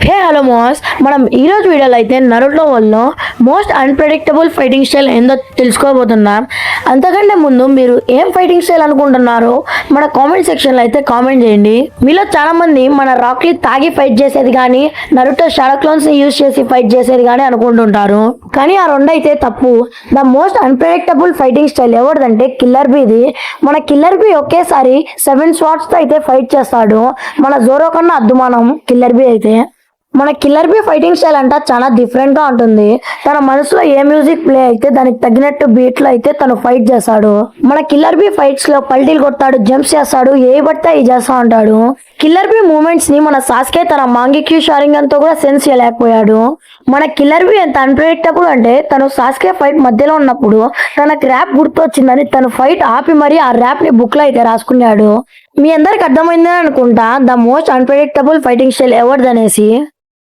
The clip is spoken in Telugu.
హలో మాస్, మనం ఈరోజు వీడియోలో అయితే నరుటో వల్ల మోస్ట్ అన్ప్రెడిక్టబుల్ ఫైటింగ్ స్టైల్ ఏందో తెలుసుకోబోతున్నాం. అంతకంటే ముందు మీరు ఏం ఫైటింగ్ స్టైల్ అనుకుంటున్నారో మన కామెంట్ సెక్షన్లో అయితే కామెంట్ చేయండి. మీలో చాలా మంది మన రాక్లీ తాగి ఫైట్ చేసేది కానీ నరుటో షాడో క్లోన్స్ని యూజ్ చేసి ఫైట్ చేసేది కానీ అనుకుంటుంటారు. కానీ ఆ రెండు అయితే తప్పు. The most unpredictable fighting style ఎవరిదంటే కిల్లర్ బీది. మన కిల్లర్ బీ ఒకేసారి 7 షాట్స్తో అయితే ఫైట్ చేస్తాడు. మన జోరో కన్నా అద్దుమానం కిల్లర్ బీ అయితే. మన కిల్లర్ బీ ఫైటింగ్ స్టైల్ అంట చాలా డిఫరెంట్ గా ఉంటుంది. తన మనసులో ఏ మ్యూజిక్ ప్లే అయితే దానికి తగినట్టు బీట్ లో అయితే తను ఫైట్ చేస్తాడు. మన కిల్లర్ బీ ఫైట్స్ లో పల్టీలు కొడతాడు, జంప్స్ చేస్తాడు, ఏ పడితే అవి చేస్తా ఉంటాడు. కిల్లర్ బీ మూమెంట్స్ ని మన సాస్కే తన మాంగిక్యూ షారింగన్ తో కూడా సెన్స్ చేయలేకపోయాడు. మన కిల్లర్ బీ ఎంత అన్ప్రెడిక్టబుల్ అంటే తను సాస్కే ఫైట్ మధ్యలో ఉన్నప్పుడు తనకి ర్యాప్ గుర్తొచ్చిందని తను ఫైట్ ఆపి మరీ ఆ ర్యాప్ ని బుక్ లో అయితే రాసుకున్నాడు. మీ అందరికి అర్థమైందని అనుకుంటా the most unpredictable fighting style ఎవరిదనేసి.